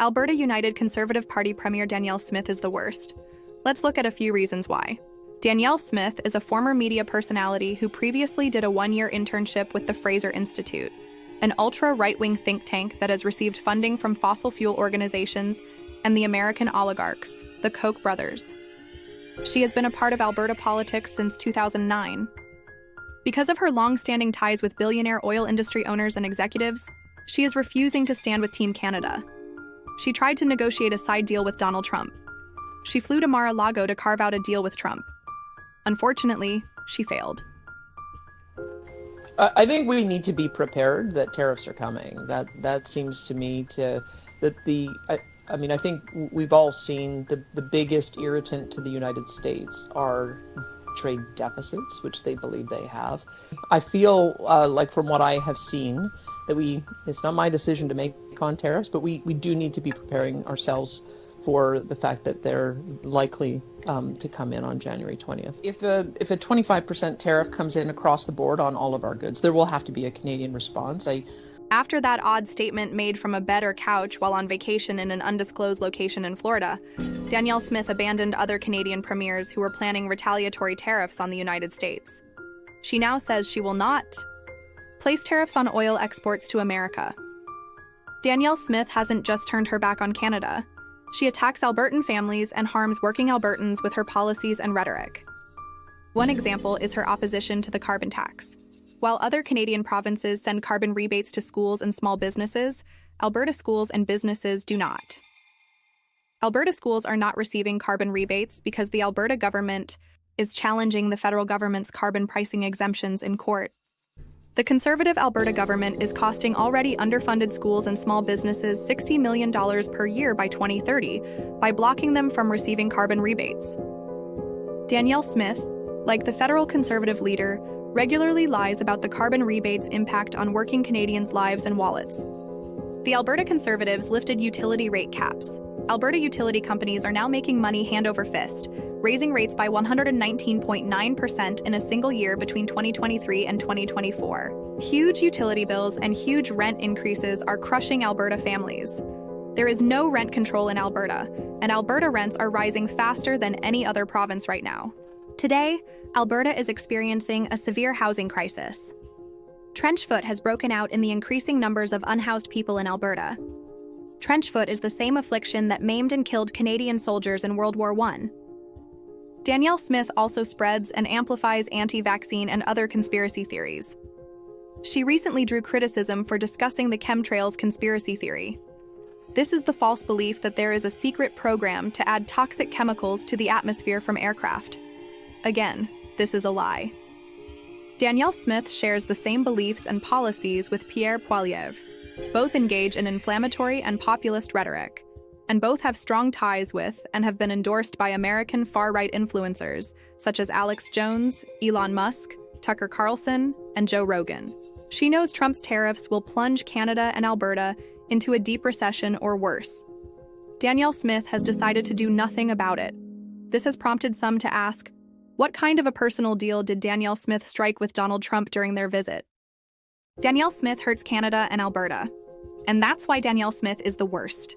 Alberta United Conservative Party Premier Danielle Smith is the worst. Let's look at a few reasons why. Danielle Smith is a former media personality who previously did a one-year internship with the Fraser Institute, an ultra-right-wing think tank that has received funding from fossil fuel organizations and the American oligarchs, the Koch brothers. She has been a part of Alberta politics since 2009. Because of her long-standing ties with billionaire oil industry owners and executives, she is refusing to stand with Team Canada. She tried to negotiate a side deal with Donald Trump. She flew to Mar-a-Lago to carve out a deal with Trump. Unfortunately, she failed. I think we need to be prepared that tariffs are coming. That seems to me I think we've all seen the biggest irritant to the United States are trade deficits, which they believe they have. I feel like from what I have seen that it's not my decision to make on tariffs, but we do need to be preparing ourselves for the fact that they're likely to come in on January 20th. If a 25% tariff comes in across the board on all of our goods, there will have to be a Canadian response. After that odd statement made from a bed or couch while on vacation in an undisclosed location in Florida, Danielle Smith abandoned other Canadian premiers who were planning retaliatory tariffs on the United States. She now says she will not place tariffs on oil exports to America. Danielle Smith hasn't just turned her back on Canada. She attacks Albertan families and harms working Albertans with her policies and rhetoric. One example is her opposition to the carbon tax. While other Canadian provinces send carbon rebates to schools and small businesses, Alberta schools and businesses do not. Alberta schools are not receiving carbon rebates because the Alberta government is challenging the federal government's carbon pricing exemptions in court. The Conservative Alberta government is costing already underfunded schools and small businesses $60 million per year by 2030 by blocking them from receiving carbon rebates. Danielle Smith, like the federal Conservative leader, regularly lies about the carbon rebates' impact on working Canadians' lives and wallets. The Alberta Conservatives lifted utility rate caps. Alberta utility companies are now making money hand over fist, raising rates by 119.9% in a single year between 2023 and 2024. Huge utility bills and huge rent increases are crushing Alberta families. There is no rent control in Alberta, and Alberta rents are rising faster than any other province right now. Today, Alberta is experiencing a severe housing crisis. Trench foot has broken out in the increasing numbers of unhoused people in Alberta. Trench foot is the same affliction that maimed and killed Canadian soldiers in World War I. Danielle Smith also spreads and amplifies anti-vaccine and other conspiracy theories. She recently drew criticism for discussing the chemtrails conspiracy theory. This is the false belief that there is a secret program to add toxic chemicals to the atmosphere from aircraft. Again, this is a lie. Danielle Smith shares the same beliefs and policies with Pierre Poilievre. Both engage in inflammatory and populist rhetoric, and both have strong ties with and have been endorsed by American far-right influencers such as Alex Jones, Elon Musk, Tucker Carlson, and Joe Rogan. She knows Trump's tariffs will plunge Canada and Alberta into a deep recession or worse. Danielle Smith has decided to do nothing about it. This has prompted some to ask, what kind of a personal deal did Danielle Smith strike with Donald Trump during their visit? Danielle Smith hurts Canada and Alberta, and that's why Danielle Smith is the worst.